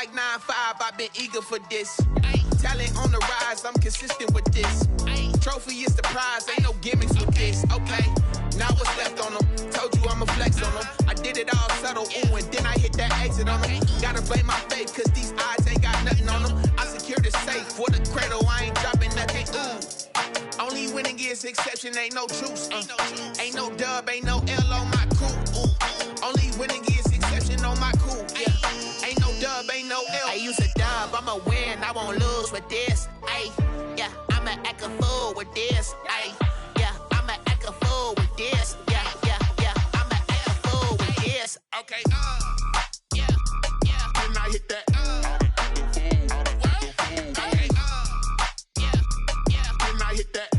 like 9'5", I've been eager for this. Talent on the rise, I'm consistent with this. Trophy is the prize, ain't no gimmicks with this. Okay, now what's left on them? Told you I'ma flex on them. I did it all subtle, ooh, and then I hit that exit on them. Gotta blame my faith, cause these eyes ain't got nothing on them. I secured the safe for the cradle, I ain't dropping nothing, ooh. Only winning is exception, ain't no truce. Ain't no dub, ain't no L on my crew. Only winning is exception on my crew. Yeah. Ain't no dub, ain't no L. I use a dub, I'ma win, I won't lose with this. Ay, yeah, I'ma act a fool with this. Ay, yeah, I'ma act a fool with this. Yeah, I'ma act a fool with this. Okay, yeah, then I hit that. Then I hit that.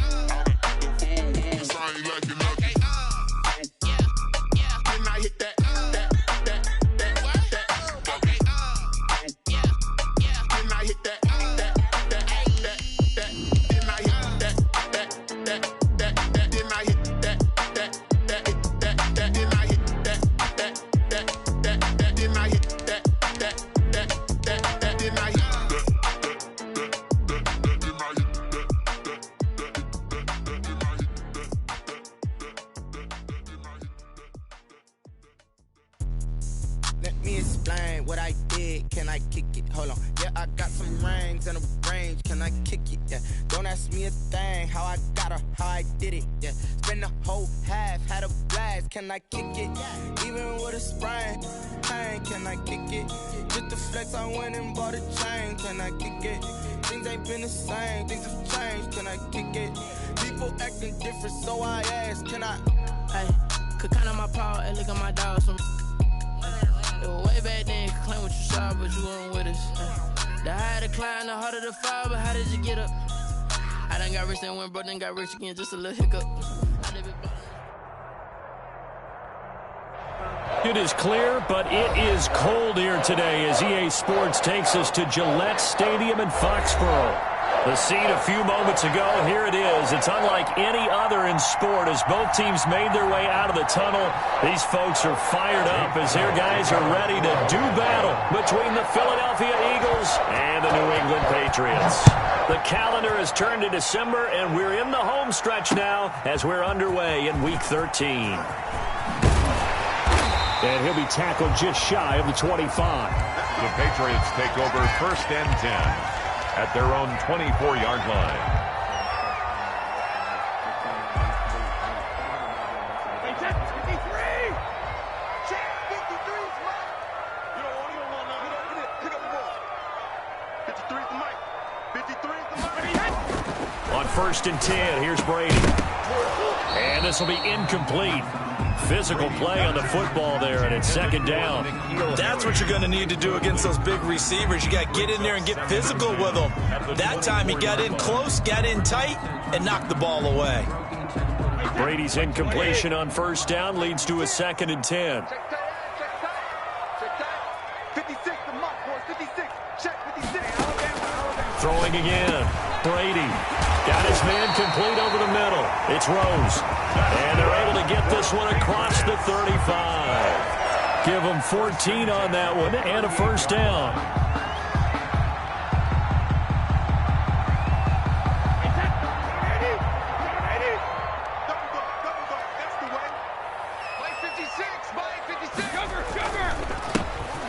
Can I kick it? Even with a sprain, pain, can I kick it? Just to flex, I went and bought a chain. Can I kick it? Things ain't been the same, things have changed. Can I kick it? People acting different, so I ask, can I? Hey, could count on my power and look at my dogs. It was way back then, could claim what you saw, but you weren't with us. The higher the climb, the harder the fall, but how did you get up? I done got rich, then went broke, then got rich again, just a little hiccup. It is clear, but it is cold here today as EA Sports takes us to Gillette Stadium in Foxborough. The scene a few moments ago, here it is. It's unlike any other in sport as both teams made their way out of the tunnel. These folks are fired up as their guys are ready to do battle between the Philadelphia Eagles and the New England Patriots. The calendar has turned to December, and we're in the home stretch now as we're underway in Week 13. And he'll be tackled just shy of the 25. The Patriots take over 1st and 10 at their own 24-yard line. Hey, check 53! Check 53's Mike! You don't want to pick up the ball. 53's the Mike. 53's the Mike. On 1st and 10, here's Brady. And this will be incomplete. Physical play on the football there, and it's 2nd down. That's what you're going to need to do against those big receivers. You got to get in there and get physical with them. That time he got in close, got in tight, and knocked the ball away. Brady's incompletion on 1st down leads to a 2nd and 10. 56, the Mike, boys. 56. Check 56. Throwing again. Brady got his man complete over the middle. It's Rose. And they're able to get this one across the 35. Give them 14 on that one and a 1st down.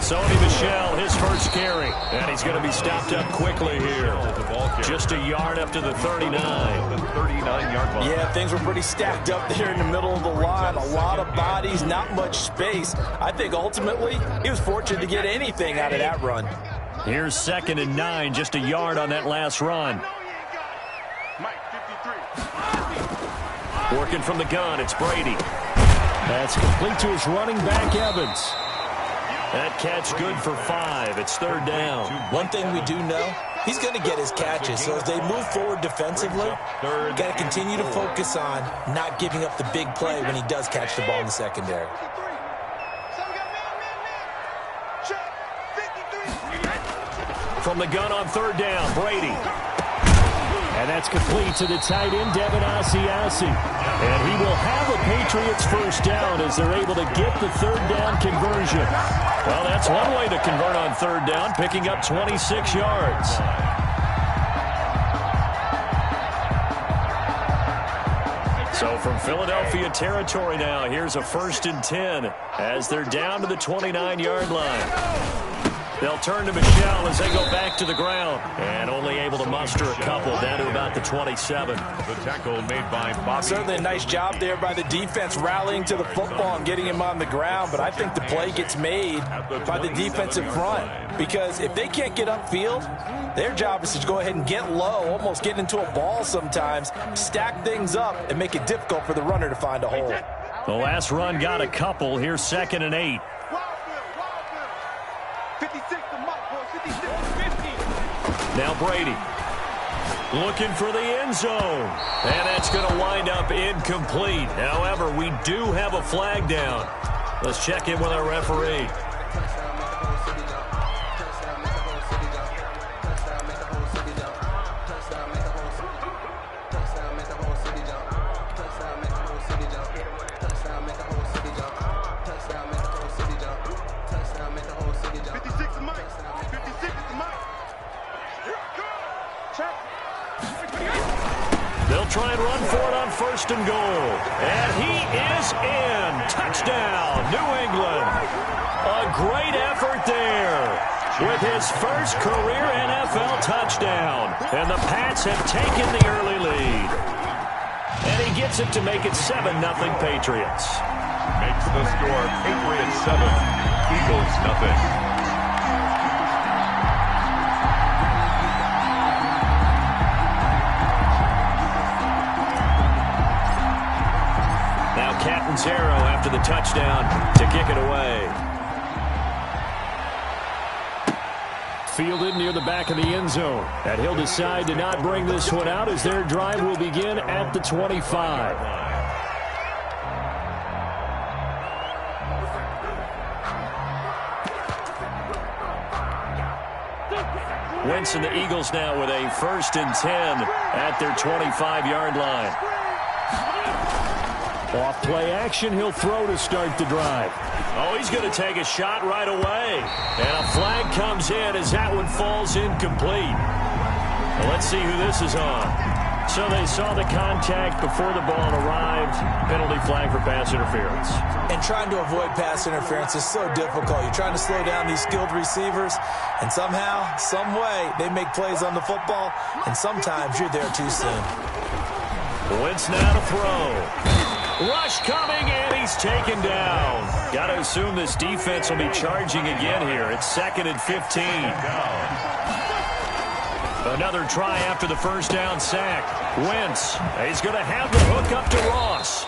Sony Michel, his first carry. And he's going to be stopped up quickly here. Just a yard up to the 39. The 39-yard line. Yeah, things were pretty stacked up there in the middle of the line. A lot of bodies, not much space. I think ultimately he was fortunate to get anything out of that run. Here's 2nd and 9, just a yard on that last run. Working from the gun, it's Brady. That's complete to his running back, Evans. That catch good for 5. It's 3rd down. One thing we do know, he's going to get his catches. So as they move forward defensively, got to continue to focus on not giving up the big play when he does catch the ball in the secondary. From the gun on 3rd down, Brady. And that's complete to the tight end, Devin Asiasi. And he will have a Patriots first down as they're able to get the third down conversion. Well, that's one way to convert on third down, picking up 26 yards. So from Philadelphia territory now, here's a 1st and 10 as they're down to the 29-yard line. They'll turn to Michel as they go back to the ground. And only able to muster a couple down to about the 27. The tackle made by Bobby. Certainly a nice job there by the defense rallying to the football and getting him on the ground. But I think the play gets made by the defensive front. Because if they can't get upfield, their job is to go ahead and get low, almost get into a ball sometimes, stack things up, and make it difficult for the runner to find a hole. The last run got a couple. Here's 2nd and 8. Now Brady looking for the end zone. And that's going to wind up incomplete. However, we do have a flag down. Let's check in with our referee. Try and run for it on 1st and goal. And he is in. Touchdown, New England. A great effort there with his first career NFL touchdown. And the Pats have taken the early lead. And he gets it to make it 7-0 Patriots. Makes the score Patriots 7, Eagles nothing. Zero after the touchdown to kick it away. Fielded near the back of the end zone. And he'll decide to not bring this one out as their drive will begin at the 25. Wentz and the Eagles now with a 1st and 10 at their 25-yard line. Off play action, he'll throw to start the drive. Oh, he's going to take a shot right away. And a flag comes in as that one falls incomplete. Well, let's see who this is on. So they saw the contact before the ball arrived. Penalty flag for pass interference. And trying to avoid pass interference is so difficult. You're trying to slow down these skilled receivers, and somehow, some way, they make plays on the football, and sometimes you're there too soon. Wentz now to throw. Rush coming, and he's taken down. Got to assume this defense will be charging again here. It's 2nd and 15. Another try after the first down sack. Wentz, he's going to have the hook up to Ross.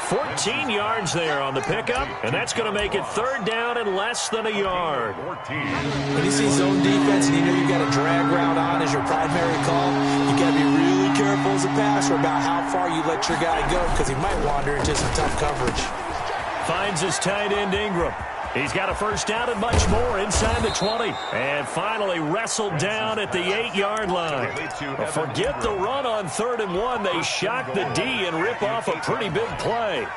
14 yards there on the pickup, and that's going to make it 3rd down and less than a yard. When you see zone defense and you know you got a drag route on as your primary call, you got to be really careful as a passer about how far you let your guy go because he might wander into some tough coverage. Finds his tight end Ingram. He's got a first down and much more inside the 20. And finally wrestled down at the 8-yard line. Forget the run on 3rd and 1. They shock the D and rip off a pretty big play.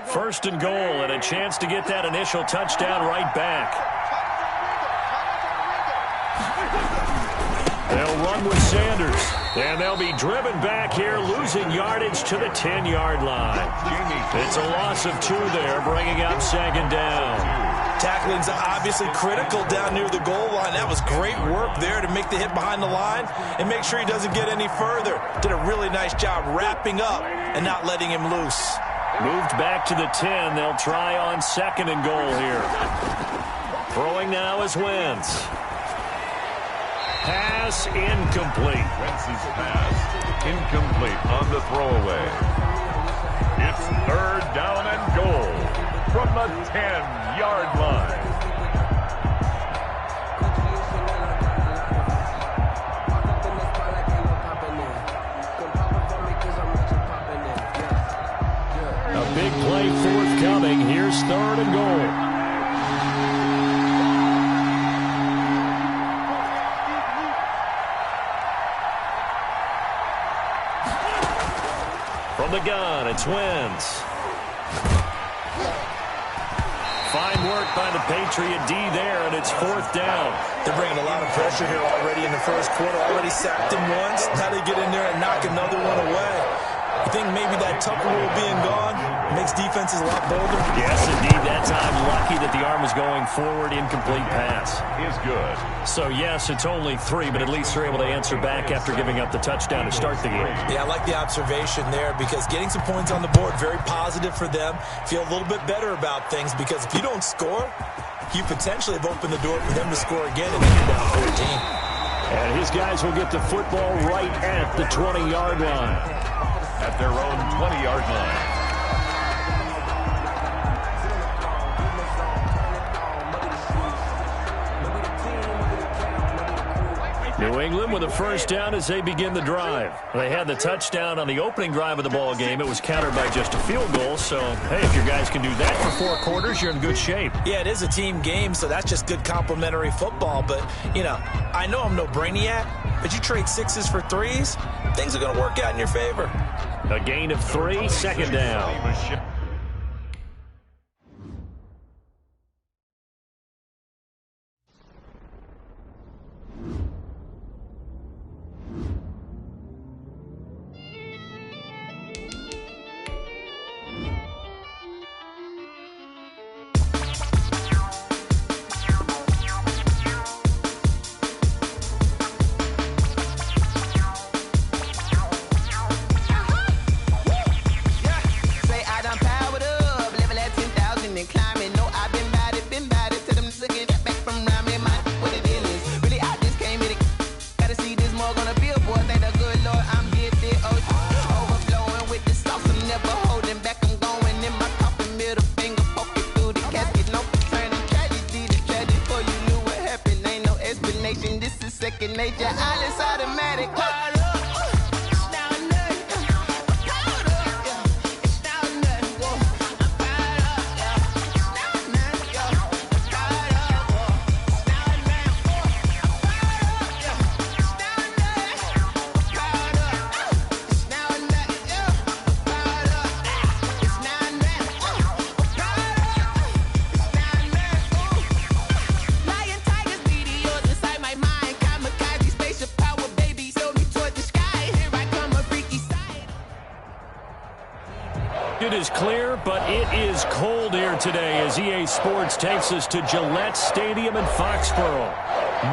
1st and goal and a chance to get that initial touchdown right back. They'll run with Sanders. And they'll be driven back here, losing yardage to the 10-yard line. It's a loss of 2 there, bringing up 2nd down. Tackling's obviously critical down near the goal line. That was great work there to make the hit behind the line and make sure he doesn't get any further. Did a really nice job wrapping up and not letting him loose. Moved back to the 10. They'll try on 2nd and goal here. Throwing now is Wentz. Pass incomplete. Wentz's pass incomplete on the throwaway. It's 3rd down and goal from the 10-yard line. A big play forthcoming. Here's 3rd and goal. From the gun, it's Wentz. Fine work by the Patriot D there, and it's 4th down. They're bringing a lot of pressure here already in the first quarter. Already sacked him once. Now they get in there and knock another one away. I think maybe that Tucker rule being gone makes defenses a lot bolder. Yes, indeed. That time, lucky that the arm was going forward. Incomplete pass. Is good. So, yes, it's only 3, but at least they're able to answer back after giving up the touchdown to start the game. Yeah, I like the observation there because getting some points on the board, very positive for them. Feel a little bit better about things because if you don't score, you potentially have opened the door for them to score again and then you're down 14. And his guys will get the football right at the 20-yard line. At their own 20-yard line. New England with a first down as they begin the drive. They had the touchdown on the opening drive of the ball game. It was countered by just a field goal. So, hey, if your guys can do that for 4 quarters, you're in good shape. Yeah, it is a team game, so that's just good complimentary football. But, you know, I know I'm no brainiac, but you trade 6s for 3s, things are going to work out in your favor. A gain of 3, 2nd down. It is clear, but it is cold here today as EA Sports takes us to Gillette Stadium in Foxborough.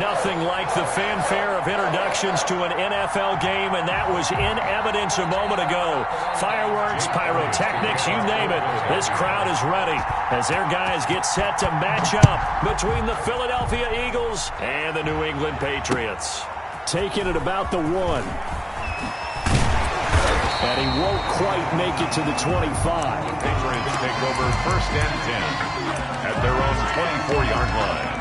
Nothing like the fanfare of introductions to an NFL game, and that was in evidence a moment ago. Fireworks, pyrotechnics, you name it. This crowd is ready as their guys get set to match up between the Philadelphia Eagles and the New England Patriots. Taking it about the 1. And he won't quite make it to the 25. Patriots take over 1st and 10 at their own 24-yard line.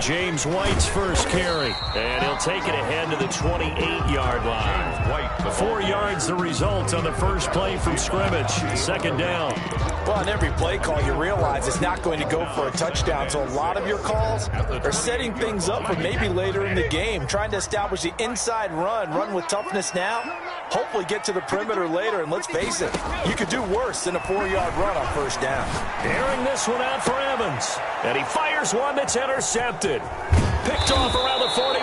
James White's first carry, and he'll take it ahead to the 28-yard line. 4 yards the result on the first play from scrimmage. 2nd down. Well, on every play call, you realize it's not going to go for a touchdown. So a lot of your calls are setting things up for maybe later in the game, trying to establish the inside run with toughness now, hopefully get to the perimeter later. And let's face it, you could do worse than a 4-yard run on 1st down. Airing this one out for Evans, and he fires one that's intercepted. Picked off around the 41,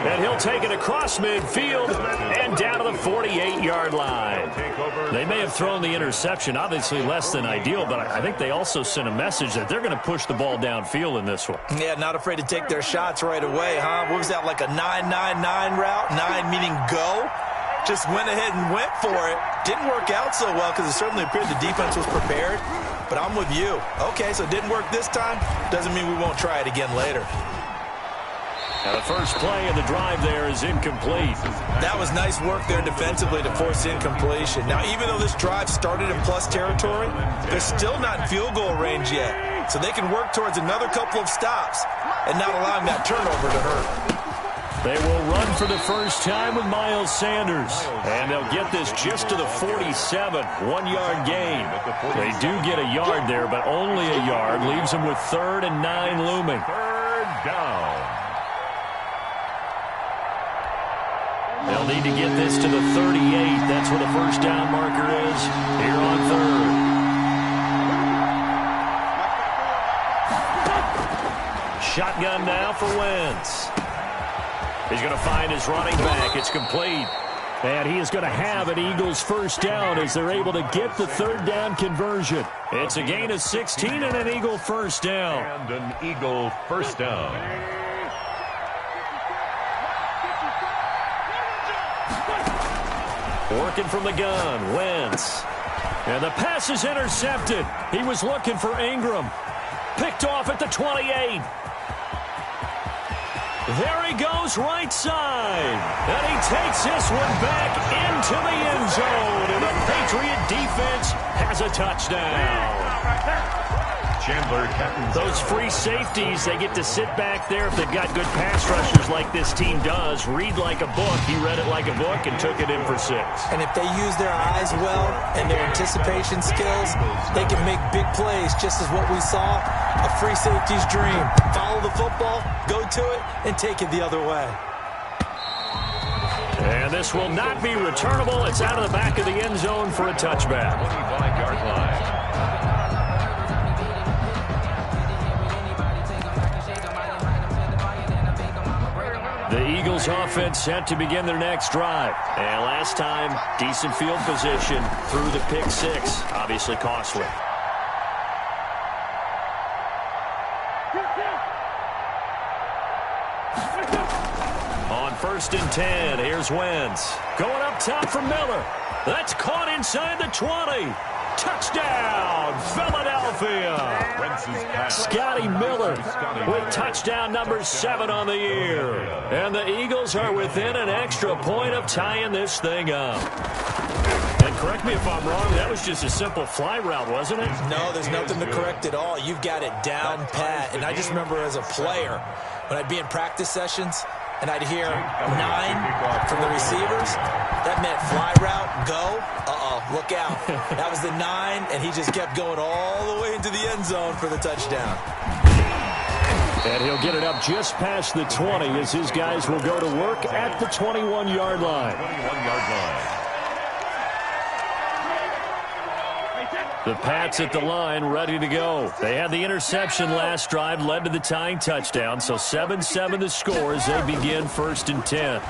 and he'll take it across midfield and down to the 48-yard line. They may have thrown the interception, obviously less than ideal, but I think they also sent a message that they're going to push the ball downfield in this one. Yeah, not afraid to take their shots right away, huh? What was that, like a 9-9-9 route? 9 meaning go? Just went ahead and went for it. Didn't work out so well because it certainly appeared the defense was prepared, but I'm with you. Okay, so it didn't work this time. Doesn't mean we won't try it again later. Now the first play of the drive there is incomplete. That was nice work there defensively to force incompletion. Now, even though this drive started in plus territory, they're still not in field goal range yet. So they can work towards another couple of stops and not allowing that turnover to hurt. They will run for the first time with Miles Sanders. And they'll get this just to the 47, 1-yard gain. They do get a yard there, but only a yard. Leaves them with 3rd and 9 looming. 3rd down. They'll need to get this to the 38. That's where the first down marker is here on 3rd. Shotgun now for Wentz. He's going to find his running back. It's complete. And he is going to have an Eagles first down as they're able to get the 3rd down conversion. It's a gain of 16 and an Eagle first down. And an Eagle first down. Working from the gun, Wentz. And the pass is intercepted. He was looking for Ingram. Picked off at the 28. There he goes, right side. And he takes this one back into the end zone. And the Patriot defense has a touchdown. Chandler Catton. Those free safeties, they get to sit back there if they've got good pass rushers like this team does. Read like a book. He read it like a book and took it in for 6. And if they use their eyes well and their anticipation skills, they can make big plays, just as what we saw. A free safety's dream. Follow the football, go to it, and take it the other way. And this will not be returnable. It's out of the back of the end zone for a touchback. 25-yard line. The Eagles offense set to begin their next drive. And last time, decent field position through the pick 6. Obviously costly. On 1st and 10, here's Wentz. Going up top for Miller. That's caught inside the 20. Touchdown, Philadelphia. Scotty Miller with touchdown number 7 on the year. And the Eagles are within an extra point of tying this thing up. And correct me if I'm wrong, that was just a simple fly route, wasn't it? No, there's nothing to correct at all. You've got it down pat. And I just remember as a player, when I'd be in practice sessions, and I'd hear 9 from the receivers, that meant fly route, go. Look out. That was the 9, and he just kept going all the way into the end zone for the touchdown. And he'll get it up just past the 20 as his guys will go to work at the 21-yard line. 21-yard line. The Pats at the line, ready to go. They had the interception last drive, led to the tying touchdown, so 7-7 the score as they begin 1st and 10.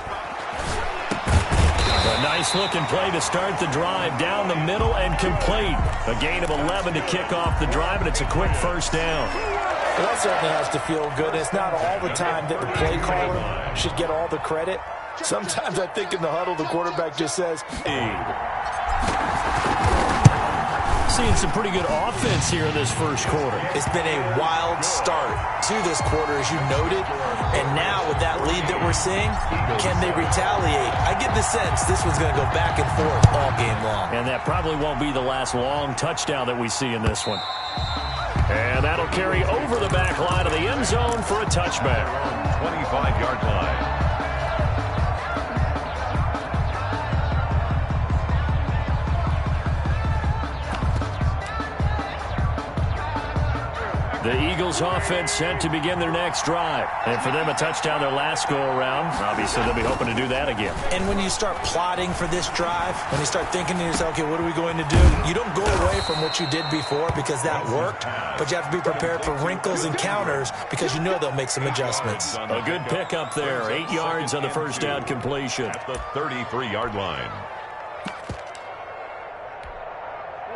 A nice-looking play to start the drive down the middle and complete. A gain of 11 to kick off the drive, and it's a quick first down. Well, that certainly has to feel good. It's not all the time that the play caller should get all the credit. Sometimes I think in the huddle, the quarterback just says, Seeing some pretty good offense here in this first quarter. It's been a wild start to this quarter, as you noted. And now with that lead that we're seeing, can they retaliate? I get the sense this one's going to go back and forth all game long. And that probably won't be the last long touchdown that we see in this one. And that'll carry over the back line of the end zone for a touchback. 25-yard line. The Eagles offense set to begin their next drive. And for them, a touchdown their last go-around. Obviously, they'll be hoping to do that again. And when you start plotting for this drive, when you start thinking to yourself, okay, what are we going to do? You don't go away from what you did before because that worked, but you have to be prepared for wrinkles and counters because you know they'll make some adjustments. A good pickup there. 8 yards on the first down completion. At the 33-yard line.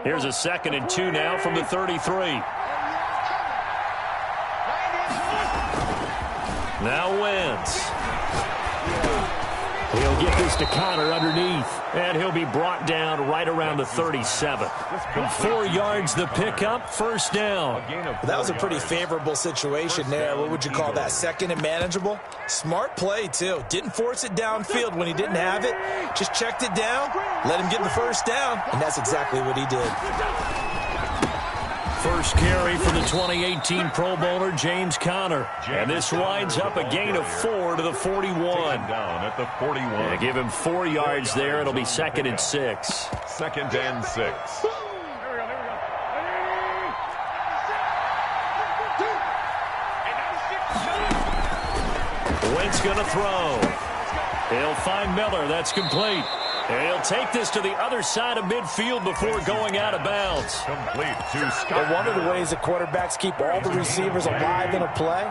Here's a 2nd and 2 now from the 33. Now Wentz. He'll get this to Connor underneath, and he'll be brought down right around the 37. 4 yards the pickup, first down. That was a pretty favorable situation there. What would you call that? 2nd and manageable? Smart play, too. Didn't force it downfield when he didn't have it. Just checked it down, let him get the first down, and that's exactly what he did. First carry for the 2018 Pro Bowler, James Conner. And this winds up a gain of 4 to the 41. Down at the 41. Yeah, give him 4 yards there. It'll be 2nd and 6. 2nd and 6. Wentz going to throw. He'll find Miller. That's complete. And he'll take this to the other side of midfield before going out of bounds. Complete to Scott. But one of the ways that quarterbacks keep all the receivers alive in a play,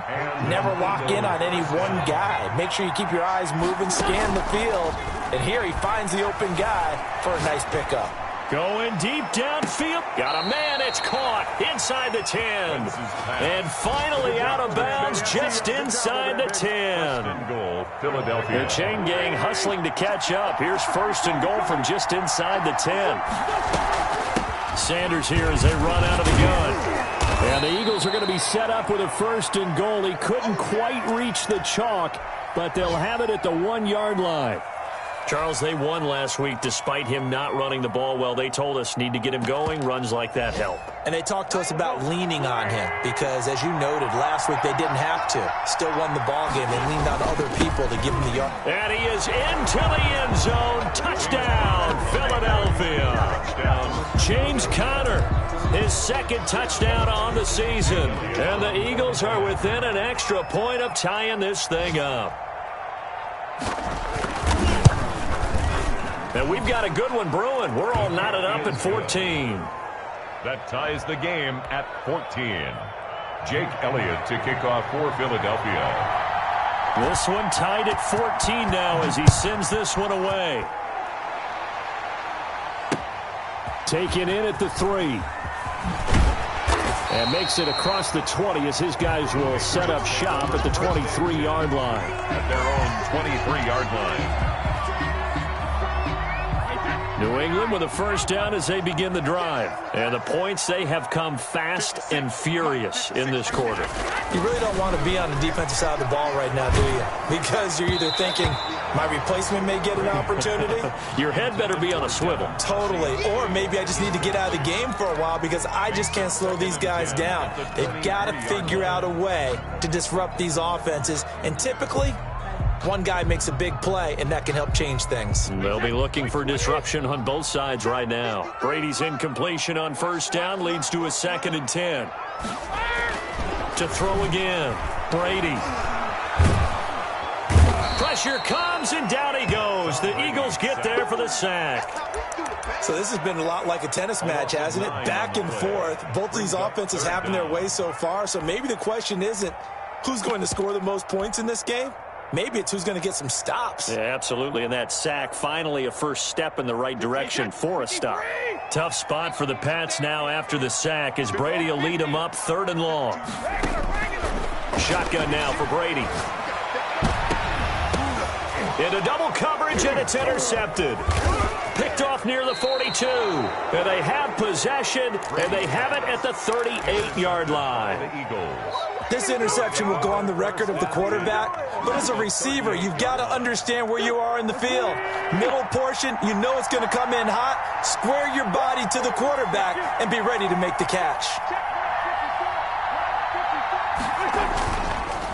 never lock in on any one guy. Make sure you keep your eyes moving, scan the field. And here he finds the open guy for a nice pickup. Going deep downfield. Got a man. It's caught inside the 10. And finally out of bounds just inside the 10. Goal, Philadelphia. The chain gang hustling to catch up. Here's 1st and goal from just inside the 10. Sanders here as they run out of the gun. And the Eagles are going to be set up with a 1st and goal. He couldn't quite reach the chalk, but they'll have it at the 1-yard line. Charles, they won last week despite him not running the ball well. They told us need to get him going. Runs like that help. And they talked to us about leaning on him because, as you noted, last week they didn't have to. Still won the ball game. They leaned on other people to give him the yard. And he is into the end zone. Touchdown, Philadelphia. Touchdown. James Conner, his 2nd touchdown on the season. And the Eagles are within an extra point of tying this thing up. And we've got a good one brewing. We're all knotted up at 14. That ties the game at 14. Jake Elliott to kick off for Philadelphia. This one tied at 14 now as he sends this one away. Taken in at the 3. And makes it across the 20 as his guys will set up shop at the 23-yard line. At their own 23-yard line. New England with a 1st down as they begin the drive. And the points, they have come fast and furious in this quarter. You really don't want to be on the defensive side of the ball right now, do you? Because you're either thinking, my replacement may get an opportunity. Your head better be on a swivel. Totally. Or maybe I just need to get out of the game for a while because I just can't slow these guys down. They've got to figure out a way to disrupt these offenses. And typically, one guy makes a big play, and that can help change things. They'll be looking for disruption on both sides right now. Brady's incompletion on 1st down leads to a 2nd and 10. To throw again. Brady. Pressure comes, and down he goes. The Eagles get there for the sack. So this has been a lot like a tennis match, hasn't it? Back and forth. Both of these offenses having their way so far. So maybe the question isn't who's going to score the most points in this game. Maybe it's who's going to get some stops. Yeah, absolutely. And that sack, finally a first step in the right direction for a stop. Tough spot for the Pats now after the sack as Brady will lead them up 3rd and long. Shotgun now for Brady. Into double coverage, and it's intercepted. Picked off near the 42. And they have possession, and they have it at the 38-yard line. The Eagles. This interception will go on the record of the quarterback, but as a receiver, you've got to understand where you are in the field. Middle portion, you know it's going to come in hot. Square your body to the quarterback and be ready to make the catch.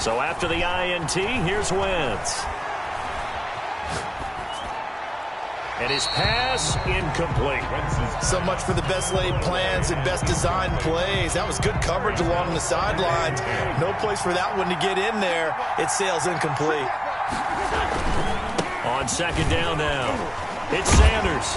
So after the INT, here's Wentz. And his pass incomplete. So much for the best laid plans and best designed plays. That was good coverage along the sidelines. No place for that one to get in there. It sails incomplete. On 2nd down now, it's Sanders.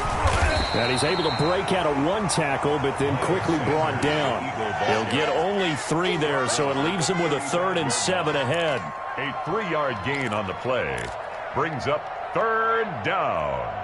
And he's able to break out of 1 tackle, but then quickly brought down. He'll get only 3 there, so it leaves him with a 3rd and 7 ahead. A 3-yard gain on the play brings up 3rd down.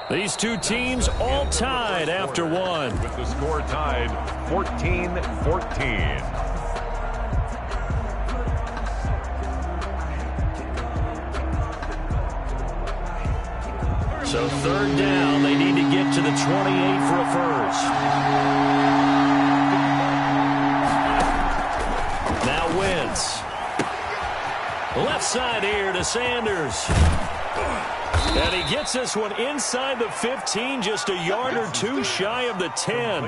These two teams all tied after 1. With the score tied 14-14. So 3rd down, they need to get to the 28 for a first. Now Wentz. Left side here to Sanders. And he gets this one inside the 15, just a yard or two shy of the 10.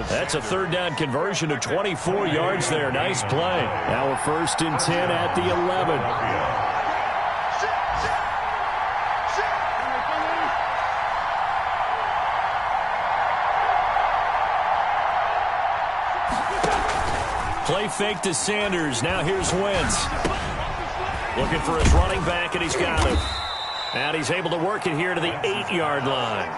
That's a third down conversion of 24 yards there. Nice play. Now a 1st and 10 at the 11. Play fake to Sanders. Now here's Wentz. Looking for his running back, and he's got him. And he's able to work it here to the 8-yard line.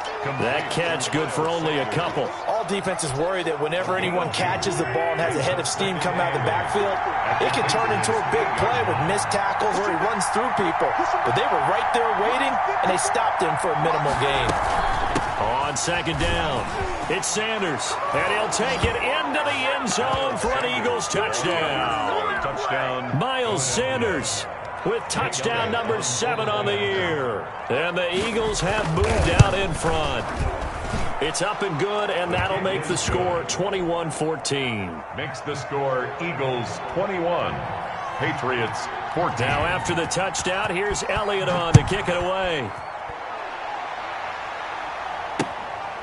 That catch good for only a couple. All defenses worry that whenever anyone catches the ball and has a head of steam coming out of the backfield, it can turn into a big play with missed tackles or he runs through people. But they were right there waiting, and they stopped him for a minimal gain. On 2nd down, it's Sanders, and he'll take it into the end zone for an Eagles touchdown. Miles Sanders with touchdown number 7 on the year. And the Eagles have moved out in front. It's up and good, and that'll make the score 21-14. Makes the score Eagles 21, Patriots 14. Now after the touchdown, here's Elliott on to kick it away.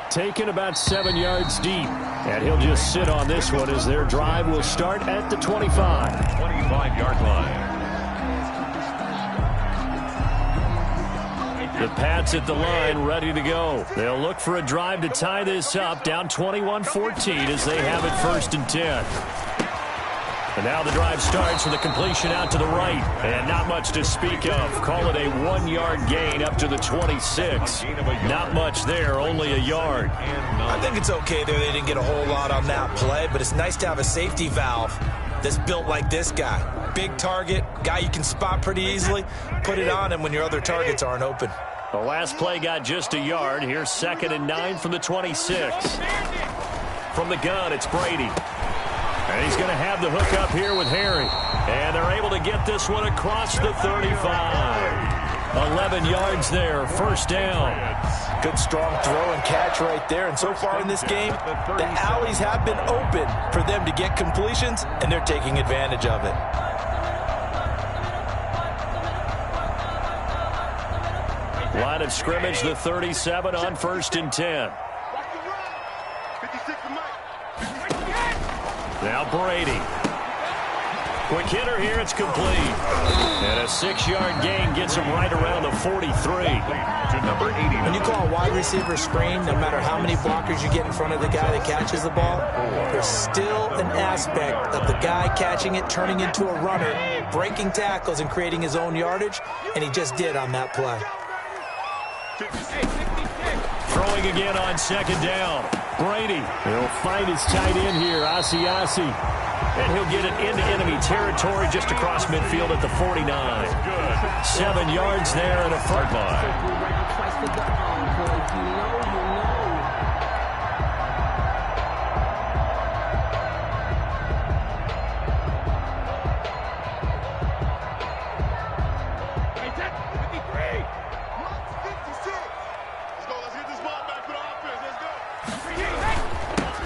Taken about 7 yards deep. And he'll just sit on this one as their drive will start at the 25. 25-yard line. The Pats at the line, ready to go. They'll look for a drive to tie this up, down 21-14 as they have it 1st and 10. And now the drive starts with a completion out to the right. And not much to speak of. Call it a 1-yard gain up to the 26. Not much there, only a yard. I think it's okay there. They didn't get a whole lot on that play, but it's nice to have a safety valve that's built like this guy. Big target, guy you can spot pretty easily. Put it on him when your other targets aren't open. The last play got just a yard. Here's 2nd and 9 from the 26. From the gun, it's Brady. And he's going to have the hook up here with Harry. And they're able to get this one across the 35. 11 yards there, 1st down. Good strong throw and catch right there. And so far in this game, the alleys have been open for them to get completions, and they're taking advantage of it. Line of scrimmage, the 37 on 1st and 10. Now Brady. Quick hitter here, it's complete. And a 6-yard gain gets him right around the 43. To number 80. When you call a wide receiver screen, no matter how many blockers you get in front of the guy that catches the ball, there's still an aspect of the guy catching it, turning into a runner, breaking tackles and creating his own yardage, and he just did on that play. Throwing again on 2nd down. Brady, he'll find his tight end here, Asiasi. And he'll get it into enemy territory just across midfield at the 49. 7 yards there and a front line.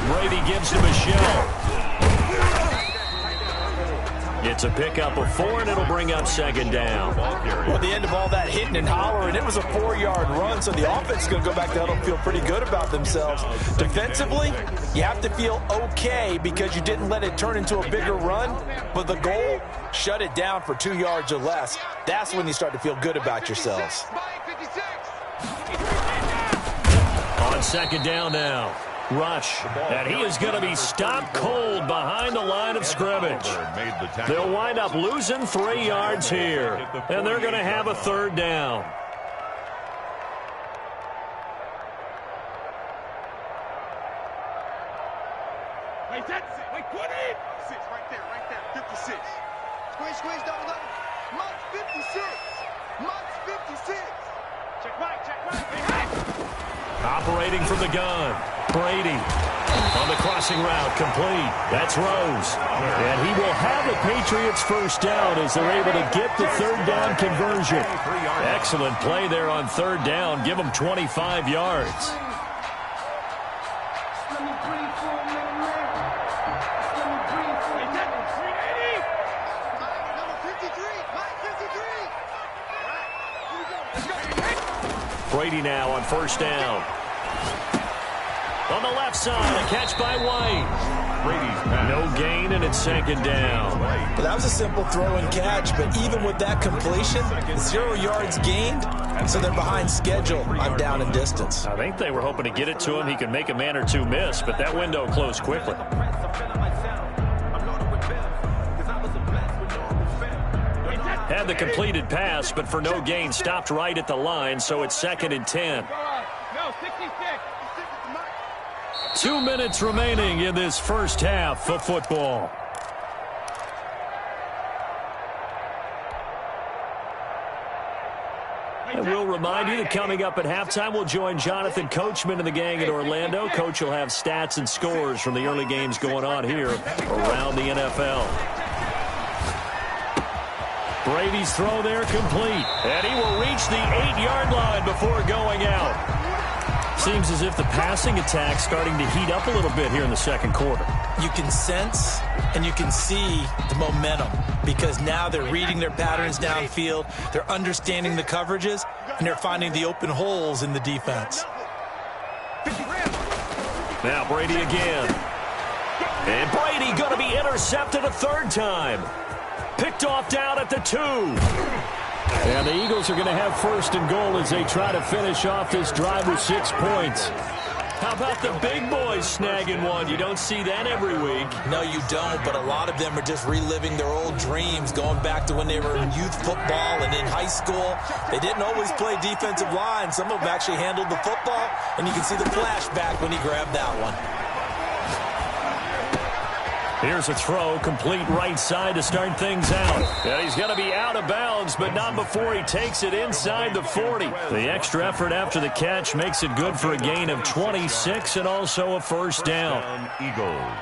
Brady gives him a shell. It's a pickup of 4, and it'll bring up 2nd down. Well, at the end of all that hitting and hollering, it was a 4-yard run, so the offense is going to go back to huddle and feel pretty good about themselves. Defensively, you have to feel okay because you didn't let it turn into a bigger run, but the goal, shut it down for 2 yards or less. That's when you start to feel good about yourselves. On 2nd down now. Rush, and he is going to be stopped cold behind the line of scrimmage. They'll wind up losing 3 yards here, and they're going to have a 3rd down. Wait, that's it. Wait, put it. 6, right there, 56. Squeeze, double. Mike's 56. Mike's 56. Check Mike. Operating from the gun. Brady on the crossing route, complete. That's Rose. And he will have the Patriots 1st down as they're able to get the 3rd down conversion. Excellent play there on 3rd down. Give them 25 yards. Brady now on first down. On the left side, a catch by White. Brady's pass. No gain, and it's second down. Well, that was a simple throw and catch, but even with that completion, 0 yards gained, so they're behind schedule. I'm down in distance. I think they were hoping to get it to him. He could make a man or two miss, but that window closed quickly. Had the completed pass, but for no gain, stopped right at the line, so it's 2nd and 10. 2 minutes remaining in this first half of football. And we'll remind you that coming up at halftime, we'll join Jonathan Coachman and the gang in Orlando. Coach will have stats and scores from the early games going on here around the NFL. Brady's throw there complete. And he will reach the 8-yard line before going out. Seems as if the passing attack's starting to heat up a little bit here in the second quarter. You can sense and you can see the momentum because now they're reading their patterns downfield, they're understanding the coverages, and they're finding the open holes in the defense. Now Brady again. And Brady going to be intercepted a third time. Picked off down at the 2. And the Eagles are going to have first and goal as they try to finish off this drive with 6 points. How about the big boys snagging one? You don't see that every week. No, you don't, but a lot of them are just reliving their old dreams, going back to when they were in youth football and in high school. They didn't always play defensive line. Some of them actually handled the football, and you can see the flashback when he grabbed that one. Here's a throw, complete right side to start things out. And he's going to be out of bounds, but not before he takes it inside the 40. The extra effort after the catch makes it good for a gain of 26 and also a first down. Eagles.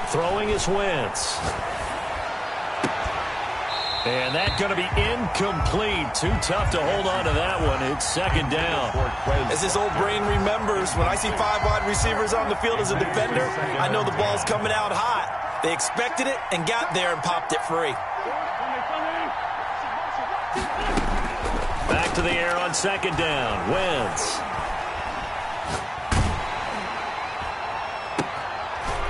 Throwing is Wentz. And that's going to be incomplete. Too tough to hold on to that one. It's second down. As his old brain remembers, when I see 5 wide receivers on the field as a defender, I know the ball's coming out hot. They expected it and got there and popped it free. Back to the air on second down. Wentz.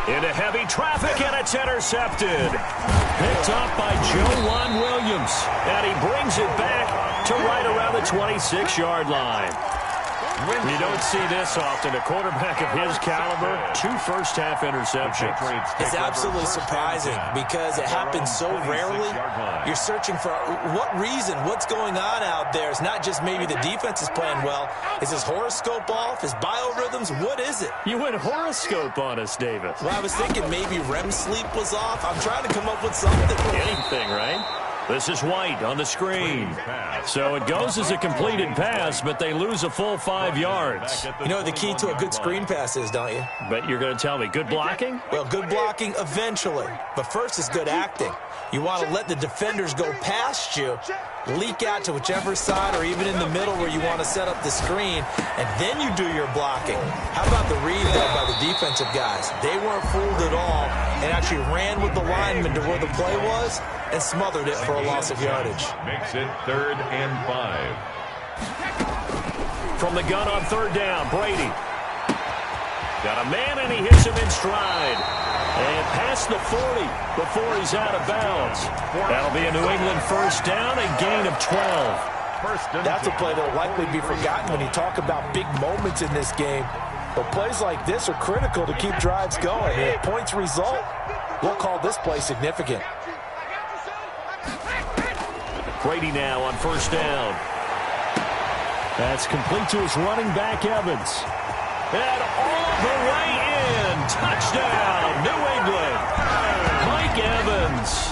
Into heavy traffic, and it's intercepted. Picked off by john5153's. And he brings it back to right around the 26-yard line. You don't see this often. A quarterback of his caliber, 2 first-half interceptions. It's absolutely surprising because it happens so rarely. You're searching for what reason, what's going on out there. It's not just maybe the defense is playing well. Is his horoscope off? His biorhythms? What is it? You went horoscope on us, David. Well, I was thinking maybe REM sleep was off. I'm trying to come up with something. Anything, right? This is White on the screen. So it goes as a completed pass, but they lose a full 5 yards. You know what the key to a good screen pass is, don't you? But you're going to tell me, good blocking? Well, good blocking eventually. But first is good acting. You want to let the defenders go past you, leak out to whichever side or even in the middle where you want to set up the screen, and then you do your blocking. How about the read, though, by the defensive guys? They weren't fooled at all and actually ran with the lineman to where the play was and smothered it for a loss of yardage. Makes it 3rd and 5. From the gun on 3rd down, Brady. Got a man, and he hits him in stride. And past the 40 before he's out of bounds. That'll be a New England first down, a gain of 12. That's a play that will likely be forgotten when you talk about big moments in this game. But plays like this are critical to keep drives going. And if points result, we'll call this play significant. Brady now on first down. That's complete to his running back, Evans. And all the way in. Touchdown, New England. Mike Evans.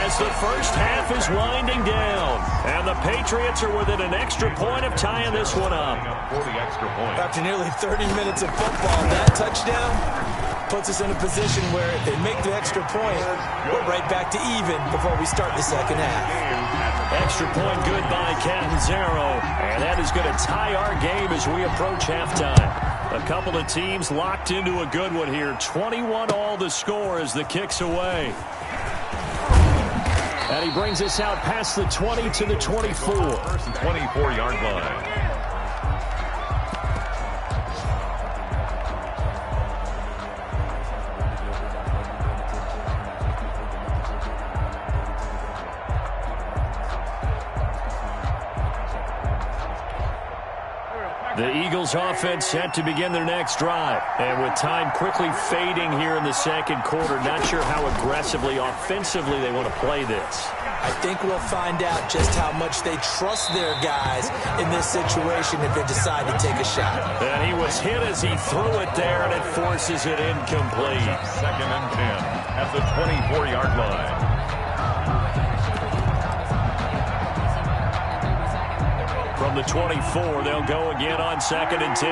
As the first half is winding down. And the Patriots are within an extra point of tying this one up. For the extra point. After nearly 30 minutes of football, that touchdown, puts us in a position where if they make the extra point, we're right back to even before we start the second half. Extra point good by Catanzaro, and that is going to tie our game as we approach halftime. A couple of teams locked into a good one here. 21 all the score as the kick's away. And he brings us out past the 20 to the 24. First and 24-yard line. The Eagles offense set to begin their next drive. And with time quickly fading here in the second quarter, not sure how aggressively, offensively they want to play this. I think we'll find out just how much they trust their guys in this situation if they decide to take a shot. And he was hit as he threw it there, and it forces it incomplete. Second and 10 at the 24-yard line. From the 24, they'll go again on second and 10.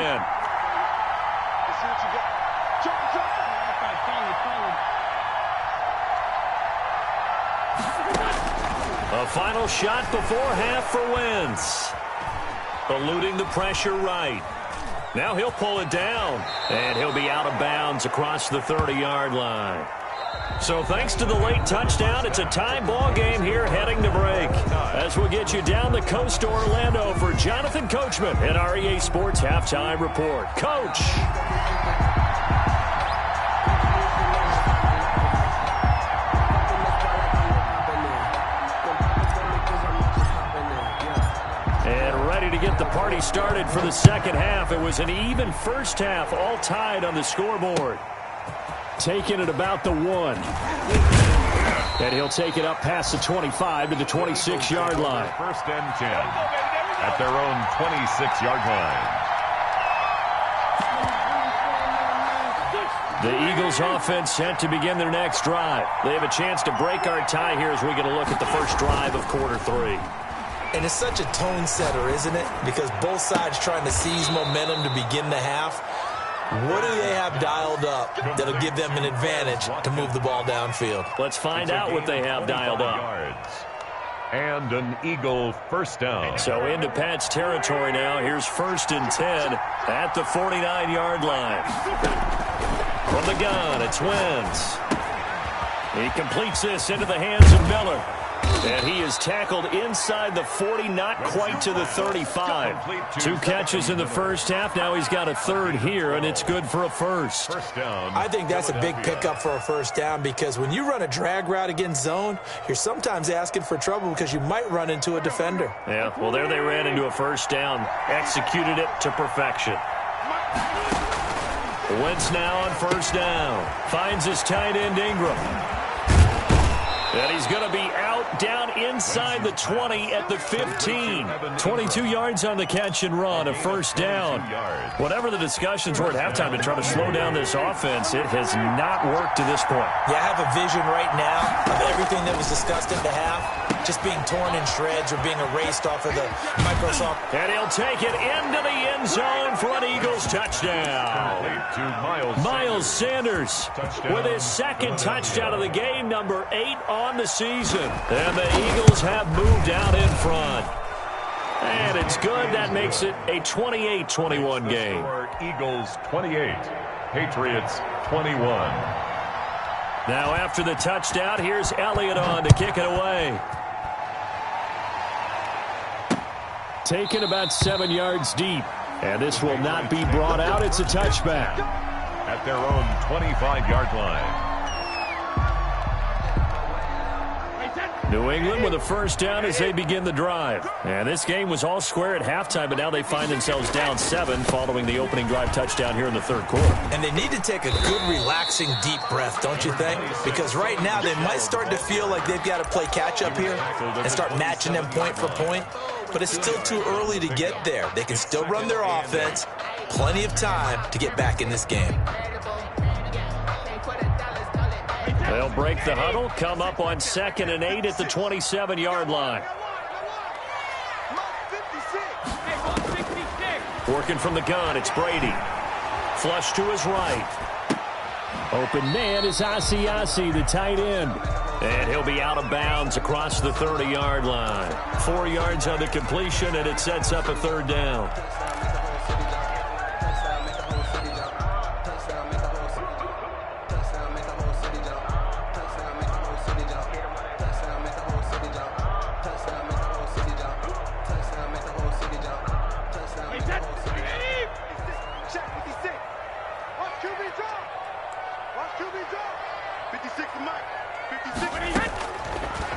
A final shot before half for Wentz. Eluding the pressure right. Now he'll pull it down, and he'll be out of bounds across the 30-yard line. So thanks to the late touchdown, it's a tie ball game here heading to break. As we'll get you down the coast to Orlando for Jonathan Coachman in our EA Sports Halftime Report. Coach! And ready to get the party started for the second half. It was an even first half, all tied on the scoreboard. Taking it about the 1. And he'll take it up past the 25 to the 26-yard line. First and 10 at their own 26-yard line. The Eagles offense set to begin their next drive. They have a chance to break our tie here as we get a look at the first drive of quarter 3. And it's such a tone setter, isn't it? Because both sides trying to seize momentum to begin the half. What do they have dialed up that'll give them an advantage to move the ball downfield? Let's find out what they have dialed up. And an Eagle first down. So into Pat's territory now. Here's first and 10 at the 49-yard line. From the gun, it's Wentz. He completes this into the hands of Miller. And he is tackled inside the 40, not quite to the 35. 2 catches in the first half. Now he's got a third here, and it's good for a first. I think that's a big pickup for a first down because when you run a drag route against zone, you're sometimes asking for trouble because you might run into a defender. Yeah, well, there they ran into a first down. Executed it to perfection. Wentz now on first down. Finds his tight end Ingram. And he's going to be out down inside the 20 at the 15. 22 yards on the catch and run, a first down. Whatever the discussions were at halftime to try to slow down this offense, it has not worked to this point. Yeah, I have a vision right now of everything that was discussed at the half just being torn in shreds or being erased off of the Microsoft. And he'll take it into the end zone for an Eagles touchdown. Miles Sanders with his second touchdown of the game, number 8 on the season. And the Eagles have moved out in front. And it's good. That makes it a 28-21 game. Eagles 28, Patriots 21. Now after the touchdown, here's Elliott on to kick it away. Taken about 7 yards deep. And this will not be brought out. It's a touchback. At their own 25-yard line. New England with a first down as they begin the drive. And this game was all square at halftime, but now they find themselves down 7 following the opening drive touchdown here in the third quarter. And they need to take a good, relaxing, deep breath, don't you think? Because right now they might start to feel like they've got to play catch-up here and start matching them point for point. But it's still too early to get there. They can still run their offense. Plenty of time to get back in this game. They'll break the huddle, come up on 2nd and 8 at the 27-yard line. Working from the gun, it's Brady. Flush to his right. Open man is Asiasi, the tight end. And he'll be out of bounds across the 30-yard line. 4 yards on the completion, and it sets up a third down.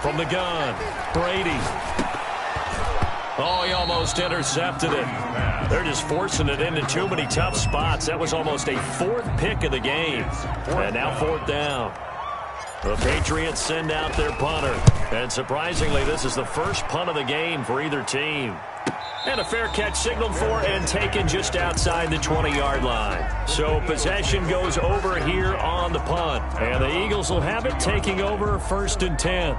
From the gun, Brady. Oh, he almost intercepted it. They're just forcing it into too many tough spots. That was almost a 4th pick of the game. And now 4th down. The Patriots send out their punter. And surprisingly, this is the first punt of the game for either team. And a fair catch signaled for and taken just outside the 20-yard line. So possession goes over here on the punt. And the Eagles will have it, taking over 1st and 10.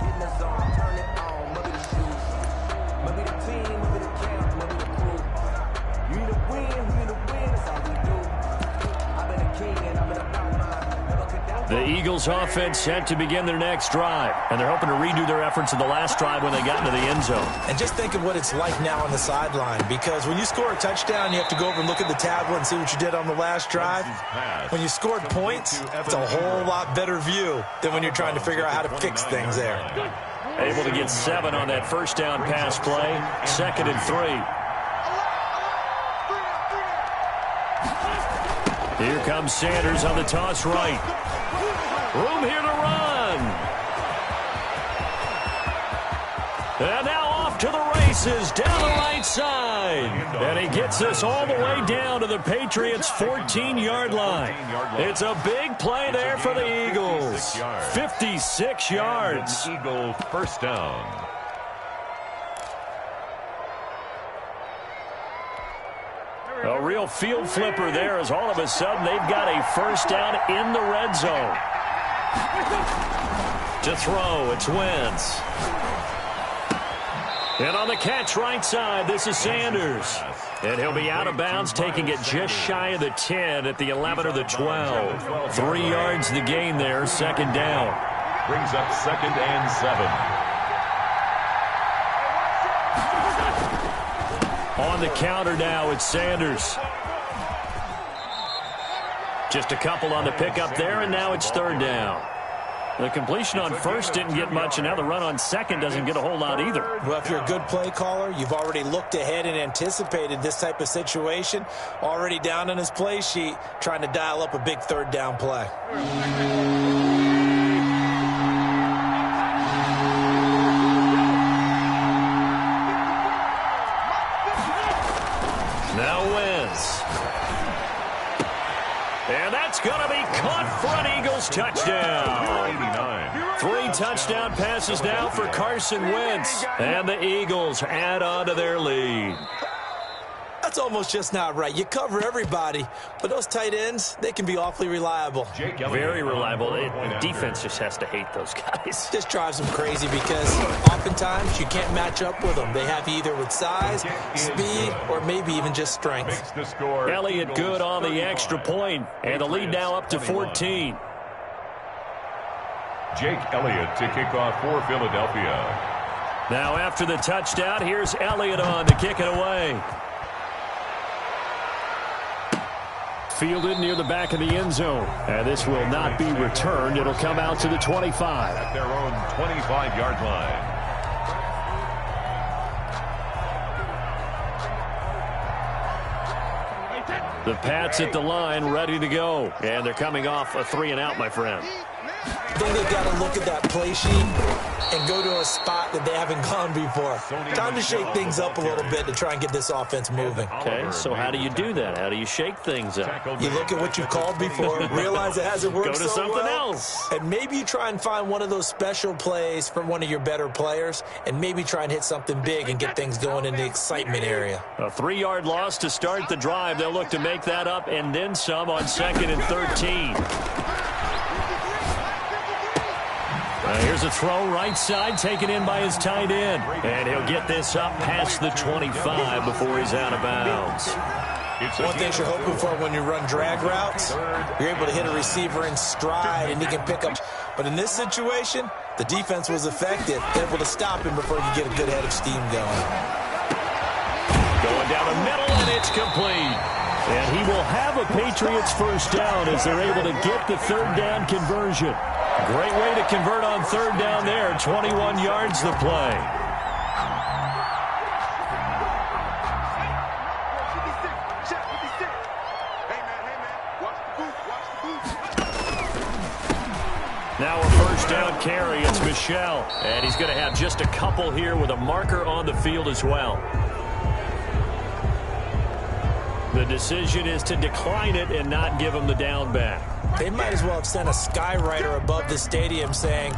The Eagles offense set to begin their next drive, and they're hoping to redo their efforts in the last drive when they got into the end zone. And just think of what it's like now on the sideline, because when you score a touchdown, you have to go over and look at the tablet and see what you did on the last drive. When you scored points, it's a whole lot better view than when you're trying to figure out how to fix things there. Able to get 7 on that first down pass play, 2nd and 3. Here comes Sanders on the toss right. Room here to run. And now off to the races down the right side. And he gets us all the way down to the Patriots' 14-yard line. It's a big play there for the Eagles. 56 yards. Eagles first down. A real field flipper there as all of a sudden they've got a first down in the red zone. To throw, it's Wentz. And on the catch right side, this is Sanders. And he'll be out of bounds, taking it just shy of the 10 at the 11 or the 12. 3 yards the gain there, 2nd down. Brings up 2nd and 7. On the counter now, it's Sanders. Just a couple on the pickup there, and now it's 3rd down. The completion on 1st didn't get much, and now the run on 2nd doesn't get a whole lot either. Well, if you're a good play caller, you've already looked ahead and anticipated this type of situation. Already down on his play sheet, trying to dial up a big 3rd down play. Now Wentz. And that's going to be caught for an Eagles touchdown. 3 touchdown passes now for Carson Wentz. And the Eagles add on to their lead. That's almost just not right. You cover everybody, but those tight ends, they can be awfully reliable. Very reliable. The defense just has to hate those guys. Just drives them crazy because oftentimes you can't match up with them. They have either with size, speed, or maybe even just strength. Elliott good on the extra point, and the lead now up to 14. Jake Elliott to kick off for Philadelphia. Now after the touchdown, here's Elliott on to kick it away. Fielded near the back of the end zone. And this will not be returned. It'll come out to the 25. At their own 25-yard line. The Pats at the line, ready to go. And they're coming off a 3-and-out, my friend. I think they've got to look at that play sheet and go to a spot that they haven't gone before. Time to shake things up a little bit to try and get this offense moving. Okay, so how do you do that? How do you shake things up? You look at what you've called before, realize it hasn't worked so well. Go to something else. And maybe you try and find one of those special plays from one of your better players, and maybe try and hit something big and get things going in the excitement area. A 3-yard loss to start the drive. They'll look to make that up and then some on 2nd and 13. Here's a throw right side taken in by his tight end. And he'll get this up past the 25 before he's out of bounds. One thing you're hoping for when you run drag routes, you're able to hit a receiver in stride and he can pick up. But in this situation, the defense was effective, able to stop him before he could get a good head of steam going. Going down the middle, and it's complete. And he will have a Patriots first down as they're able to get the third down conversion. Great way to convert on third down there. 21 yards the play. Now a first down carry. It's Michel. And he's going to have just a couple here with a marker on the field as well. The decision is to decline it and not give him the down back. They might as well have sent a skywriter above the stadium saying,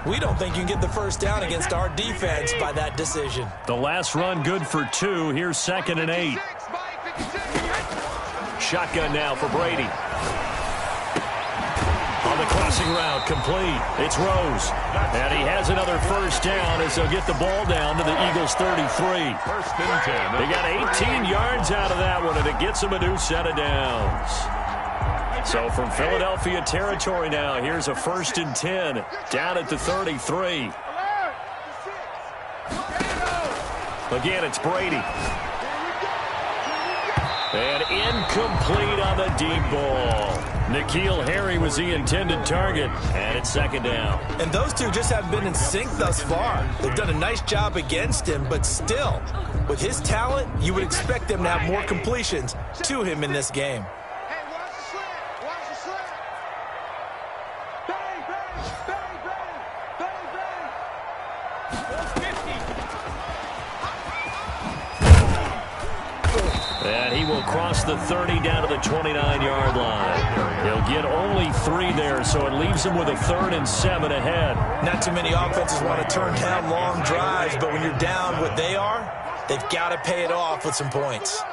we don't think you can get the first down against our defense by that decision. The last run good for 2. Here's 2nd and 8. Shotgun now for Brady. On the crossing route, complete. It's Rose. And he has another first down as they'll get the ball down to the Eagles' 33. First and 10. They got 18 yards out of that one, and it gets them a new set of downs. So from Philadelphia territory now, here's a 1st and 10 down at the 33. Again, it's Brady. And incomplete on the deep ball. N'Keal Harry was the intended target, and it's 2nd down. And those two just haven't been in sync thus far. They've done a nice job against him, but still, with his talent, you would expect them to have more completions to him in this game. And he will cross the 30 down to the 29-yard line. He'll get only 3 there, so it leaves him with a 3rd and 7 ahead. Not too many offenses want to turn down long drives, but when you're down what they are, they've got to pay it off with some points.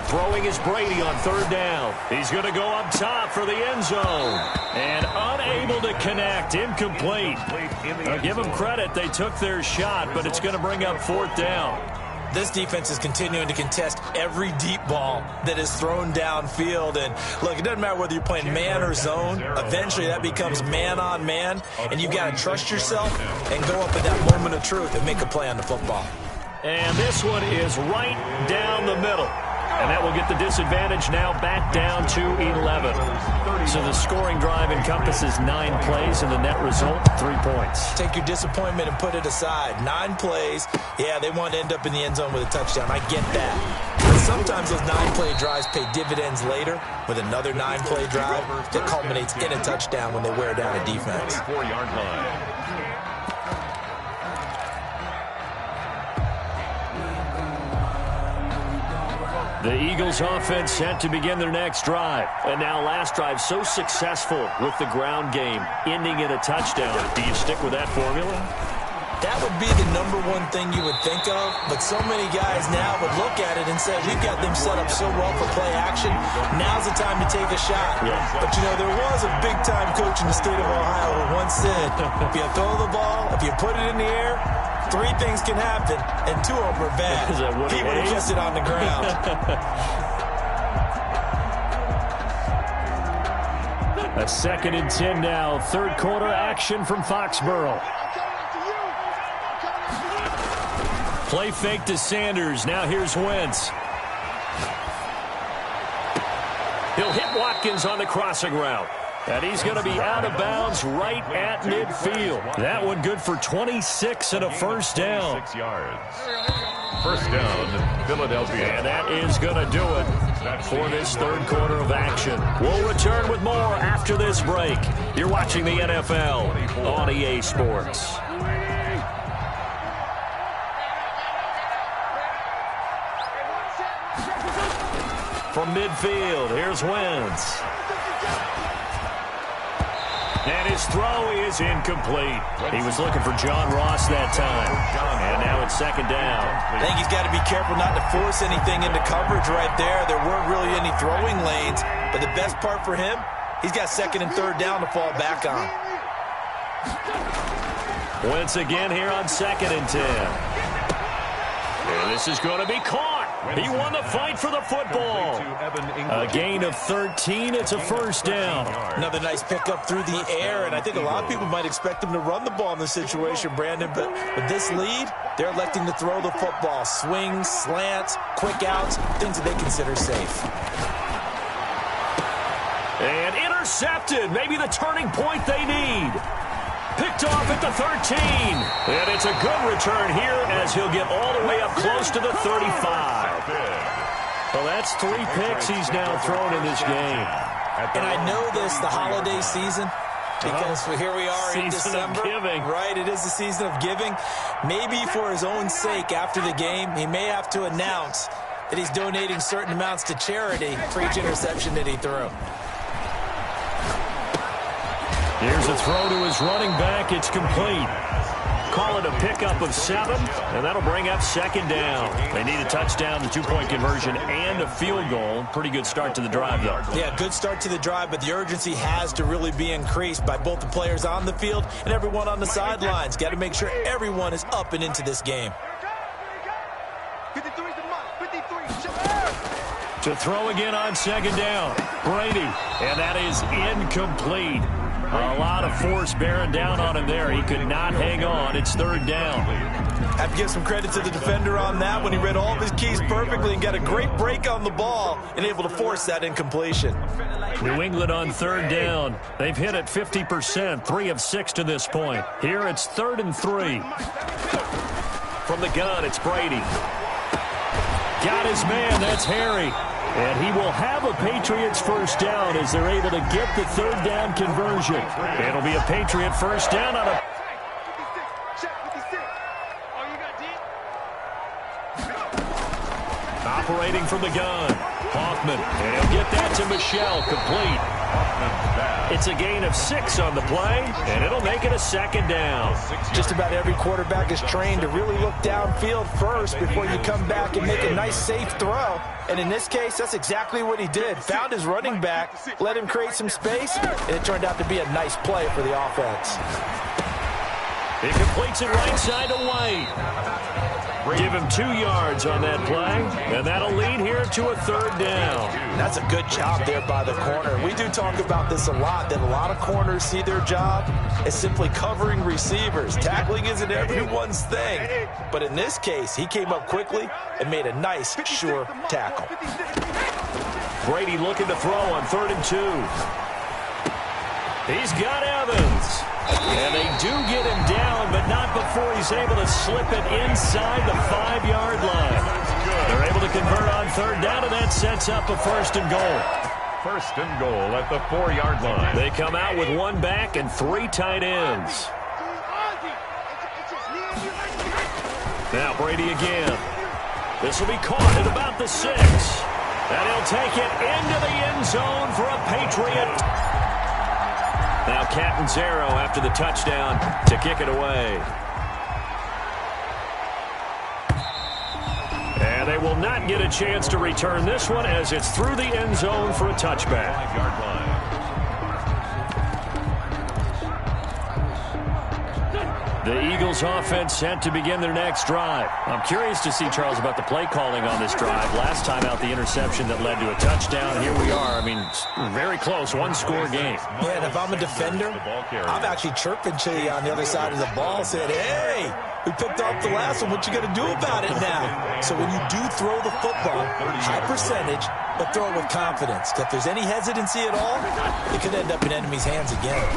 Throwing is Brady on 3rd down. He's going to go up top for the end zone. And unable to connect. Incomplete. I'll give them credit. They took their shot, but it's going to bring up 4th down. This defense is continuing to contest every deep ball that is thrown downfield. And, look, it doesn't matter whether you're playing man or zone. Eventually that becomes man on man, and you've got to trust yourself and go up at that moment of truth and make a play on the football. And this one is right down the middle. And that will get the disadvantage now back down to 11. So the scoring drive encompasses 9 plays, and the net result, 3 points. Take your disappointment and put it aside. 9 plays. Yeah, they want to end up in the end zone with a touchdown. I get that. But sometimes those 9-play drives pay dividends later with another 9-play drive that culminates in a touchdown when they wear down a defense. 4-yard line. The Eagles offense set to begin their next drive. And now last drive so successful with the ground game, ending in a touchdown. Do you stick with that formula? That would be the number one thing you would think of, but so many guys now would look at it and say, we've got them set up so well for play action, now's the time to take a shot. Yeah. But, you know, there was a big-time coach in the state of Ohio who once said, if you throw the ball, if you put it in the air, 3 things can happen, and 2 of them are bad. He would have kept it on the ground. A 2nd and 10 now. 3rd quarter action from Foxborough. Play fake to Sanders. Now here's Wentz. He'll hit Watkins on the crossing route. And he's going to be out of bounds right at midfield. That one good for 26 and a first down. 6 yards. First down, Philadelphia. And that is going to do it for this 3rd quarter of action. We'll return with more after this break. You're watching the NFL on EA Sports. From midfield, here's Wentz. And his throw is incomplete. He was looking for John Ross that time. And now it's 2nd down. I think he's got to be careful not to force anything into coverage right there. There weren't really any throwing lanes. But the best part for him, he's got 2nd and 3rd down to fall back on. Once again here on 2nd and 10. And this is going to be caught. He won the fight for the football. A gain of 13. It's a first down. Another nice pickup through the air, and I think a lot of people might expect him to run the ball in this situation, Brandon, but with this lead, they're electing to throw the football. Swings, slants, quick outs, things that they consider safe. And intercepted. Maybe the turning point they need. Picked off at the 13. And it's a good return here as he'll get all the way up close to the 35. Well, that's 3 picks he's now thrown in this game. And I know this, the holiday season, because here we are in December. Season of giving. Right, it is the season of giving. Maybe for his own sake after the game, he may have to announce that he's donating certain amounts to charity for each interception that he threw. Here's a throw to his running back. It's complete. Call it a pickup of 7, and that'll bring up second down. They need a touchdown, the 2-point conversion, and a field goal. Pretty good start to the drive, though. Yeah, good start to the drive, but the urgency has to really be increased by both the players on the field and everyone on the sidelines. Got to make sure everyone is up and into this game. 53's the mark. 53. To throw again on second down. Brady, and that is incomplete. A lot of force bearing down on him there. He could not hang on. It's third down. I have to give some credit to the defender on that when he read all of his keys perfectly and got a great break on the ball and able to force that incompletion. New England on third down. They've hit it 50%, 3 of 6 to this point. Here it's 3rd and 3. From the gun, it's Brady. Got his man, that's Harry. And he will have a Patriots first down as they're able to get the third down conversion. It'll be a Patriot first down on a... Operating from the gun. Hoffman. And he'll get that to Michelle. Complete. It's a gain of 6 on the play, and it'll make it a second down. Just about every quarterback is trained to really look downfield first before you come back and make a nice, safe throw. And in this case, that's exactly what he did. Found his running back, let him create some space, and it turned out to be a nice play for the offense. He completes it right side to White. Give him 2 yards on that play, and that'll lead here to a third down. That's a good job there by the corner. We do talk about this a lot, that a lot of corners see their job as simply covering receivers. Tackling isn't everyone's thing. But in this case, he came up quickly and made a nice, sure tackle. Brady looking to throw on 3rd and 2. He's got Evans. And they do get him down, but not before he's able to slip it inside the 5-yard line. They're able to convert on 3rd down, and that sets up a 1st and goal. 1st and goal at the 4-yard line. They come out with 1 back and 3 tight ends. Now Brady again. This will be caught at about the 6. And he'll take it into the end zone for a Patriot. Now Catanzaro after the touchdown to kick it away. And they will not get a chance to return this one as it's through the end zone for a touchback. 5-yard line. The Eagles offense set to begin their next drive. I'm curious to see, Charles, about the play calling on this drive. Last time out, the interception that led to a touchdown. Here we are. I mean, very close, 1-score game. Yeah, and if I'm a defender, I'm actually chirping to you on the other side of the ball, saying, hey, we picked off the last one. What you going to do about it now? So when you do throw the football, high percentage, but throw it with confidence. If there's any hesitancy at all, it could end up in enemy's hands again.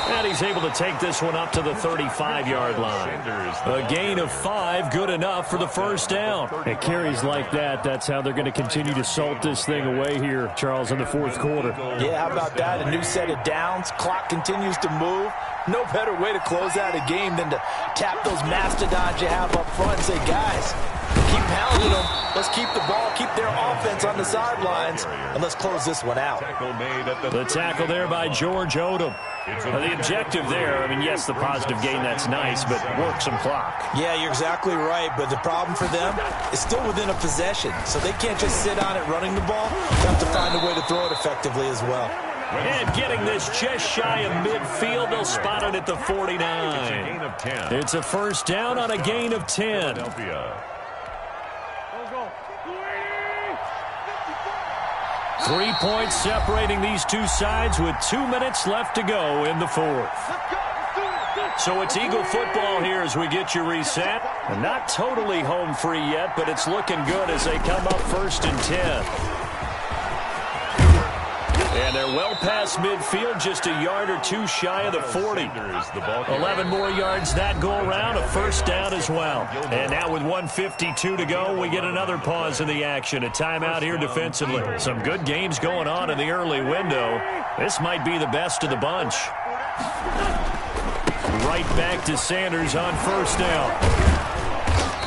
And he's able to take this one up to the 35-yard line. A gain of 5, good enough for the first down. At carries like that, that's how they're going to continue to salt this thing away here, Charles, in the 4th quarter. Yeah, how about that? A new set of downs. Clock continues to move. No better way to close out a game than to tap those mastodons you have up front and say, guys, keep pounding them. Let's keep the ball, keep their offense on the sidelines, and let's close this one out. The tackle there by George Odom. The objective there, I mean, yes, the positive gain, that's nice, but work some clock. Yeah, you're exactly right, but the problem for them is still within a possession, so they can't just sit on it running the ball. They have to find a way to throw it effectively as well. And getting this just shy of midfield, they'll spot it at the 49. It's a first down on a gain of 10. 3 points separating these two sides with 2 minutes left to go in the fourth. So it's Eagle football here as we get you reset. And not totally home free yet, but it's looking good as they come up 1st and 10. And they're well past midfield, just a yard or two shy of the 40. 11 more yards that go around, a first down as well. And now with 1:52 to go, we get another pause in the action. A timeout here defensively. Some good games going on in the early window. This might be the best of the bunch. Right back to Sanders on first down.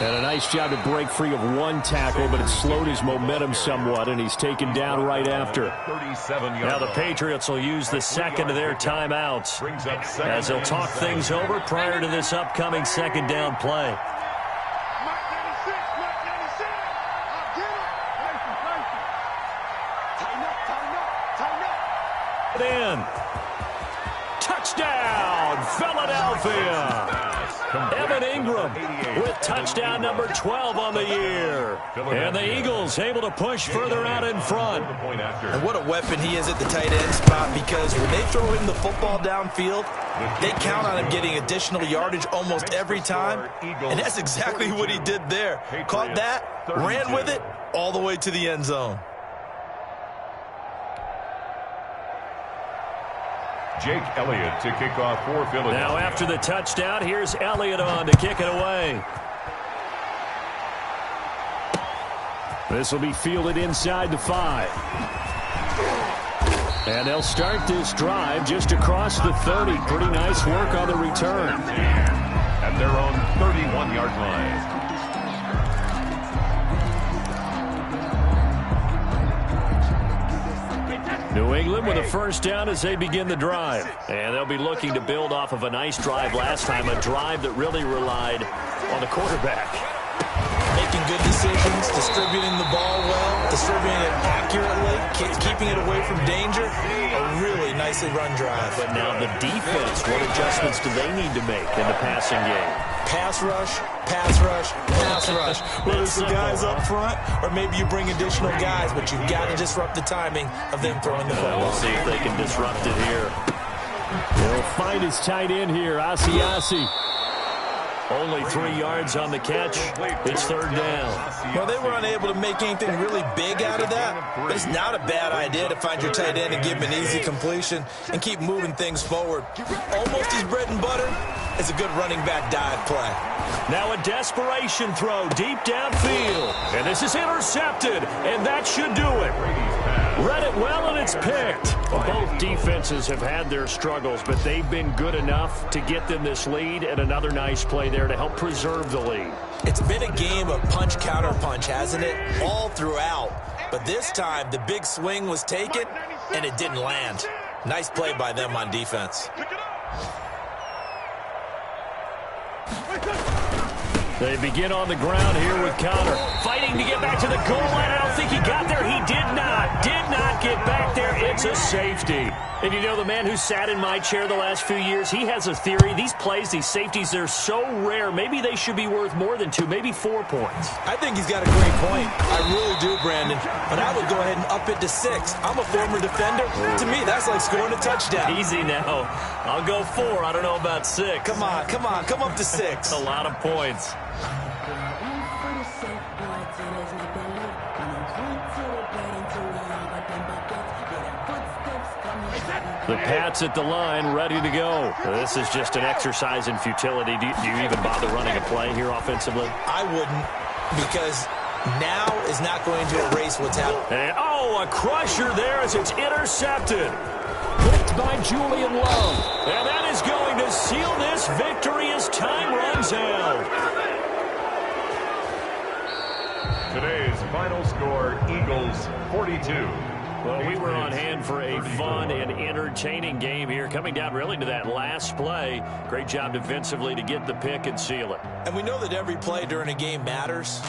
And a nice job to break free of one tackle, but it slowed his momentum somewhat, and he's taken down right after. Now the Patriots will use the second of their timeouts as they'll talk things over prior to this upcoming second down play. In. Touchdown, Philadelphia! Evan Ingram with touchdown number 12 on the year. And the Eagles able to push further out in front. And what a weapon he is at the tight end spot, because when they throw him the football downfield, they count on him getting additional yardage almost every time. And that's exactly what he did there. Caught that, ran with it, all the way to the end zone. Jake Elliott to kick off for Philadelphia. Now after the touchdown, here's Elliott on to kick it away. This will be fielded inside the 5. And they'll start this drive just across the 30. Pretty nice work on the return. At their own 31-yard line. New England with a first down as they begin the drive. And they'll be looking to build off of a nice drive last time, a drive that really relied on the quarterback. Making good decisions, distributing the ball well, distributing it accurately, keeping it away from danger. A really nicely run drive. But now the defense, what adjustments do they need to make in the passing game? Pass rush, pass rush, pass rush. Whether it's the guys up front or maybe you bring additional guys, but you've got to disrupt the timing of them throwing the football. We'll see if they can disrupt it here. They'll find his tight end here, Asiasi. Only 3 yards on the catch. It's third down. Well, they were unable to make anything really big out of that, but it's not a bad idea to find your tight end and give him an easy completion and keep moving things forward. Almost his bread and butter is a good running back dive play. Now a desperation throw deep downfield. And this is intercepted, and that should do it. Read it well, and it's picked. Well, both defenses have had their struggles, but they've been good enough to get them this lead, and another nice play there to help preserve the lead. It's been a game of punch-counter-punch, hasn't it? All throughout. But this time, the big swing was taken, and it didn't land. Nice play by them on defense. They begin on the ground here with Connor. Fighting to get back to the goal line. I don't think he got there. He did not get back there. It's a safety. And you know, the man who sat in my chair the last few years, he has a theory. These plays, these safeties, they're so rare. Maybe they should be worth more than 2, maybe 4 points. I think he's got a great point. I really do, Brandon. But I would go ahead and up it to 6. I'm a former defender. To me, that's like scoring a touchdown. Easy now. I'll go 4. I don't know about 6. Come on. Come up to 6. A lot of points. The Pats at the line, ready to go. This is just an exercise in futility. Do you even bother running a play here offensively? I wouldn't, because now is not going to erase what's happened. And, a crusher there as it's intercepted. Picked by Julian Love. And that is going to seal this victory as time runs out. Today's final score, Eagles 42. Well, we were on hand for a fun and entertaining game here, coming down really to that last play. Great job defensively to get the pick and seal it. And we know that every play during a game matters.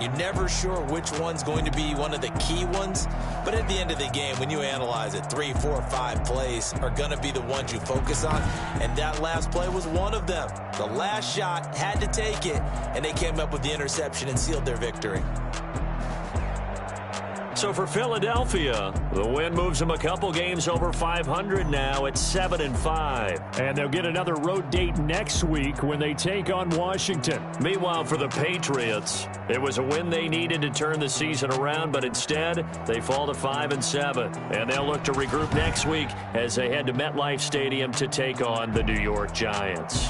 You're never sure which one's going to be one of the key ones. But at the end of the game, when you analyze it, 3, 4, 5 plays are going to be the ones you focus on. And that last play was one of them. The last shot had to take it, and they came up with the interception and sealed their victory. So for Philadelphia, the win moves them a couple games over 500 now at 7-5. And they'll get another road date next week when they take on Washington. Meanwhile, for the Patriots, it was a win they needed to turn the season around, but instead they fall to 5-7. And they'll look to regroup next week as they head to MetLife Stadium to take on the New York Giants.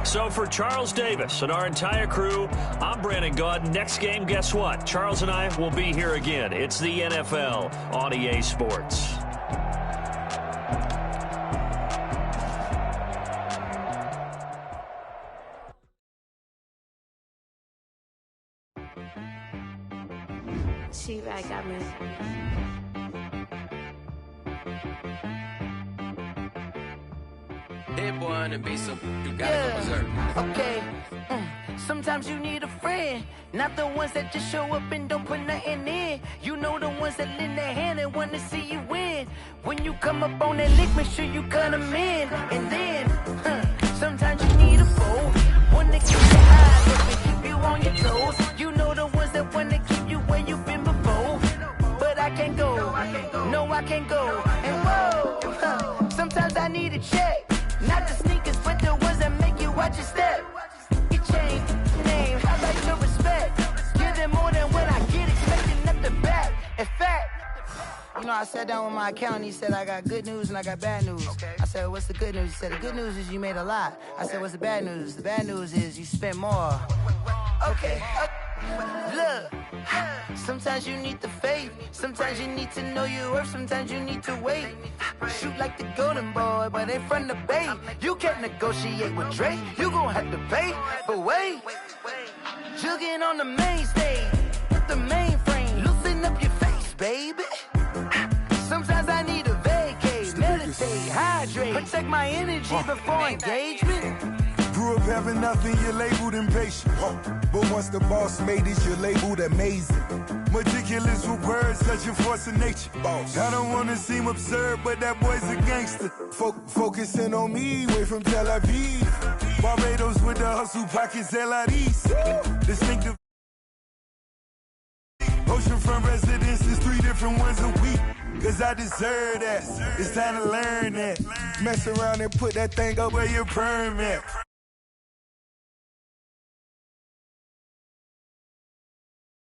So for Charles Davis and our entire crew, I'm Brandon Gaudin. Next game, guess what? Charles and I will be here again. It's the NFL on EA Sports. T-Rag got me. Dead boy on the beat, so you gotta go berserk. Okay. Sometimes you need a friend, not the ones that just show up and don't put nothing in. You know the ones that lend their hand and want to see you win. When you come up on that lick, make sure you cut them in. And then, sometimes you need a foe, one that keeps your eyes open, keep you on your toes. You know the ones that want to keep you where you've been before. But I can't go, no I can't go. And whoa, sometimes I need a check. Not the sneakers, but the ones that make you watch your step. Your chain, name, how about your respect? Give them more than what I get, expecting nothing back. In fact, you know, I sat down with my accountant. He said, I got good news and I got bad news. I said, what's the good news? He said, the good news is you made a lot. I said, what's the bad news? The bad news is you spent more. Okay. Look, sometimes you need the faith. Sometimes you need to know your worth. Sometimes you need to wait. Shoot like the golden boy, but in front of the bay. You can't negotiate with Drake. You gon' have to pay. But wait, jugging on the main stage with the mainframe. Loosen up your face, baby. Sometimes I need a vacate, meditate, hydrate, protect my energy before engagement. Grew up having nothing, you're labeled impatient. But once the boss made it, you're labeled amazing. Meticulous with words, such a force of nature. I don't wanna seem absurd, but that boy's a gangster. Focusing on me, way from Tel Aviv. Barbados with the hustle pockets, LIDs. Distinctive. Oceanfront residences, 3 different ones a week. Cause I deserve that. It's time to learn that. Mess around and put that thing up where your perm at.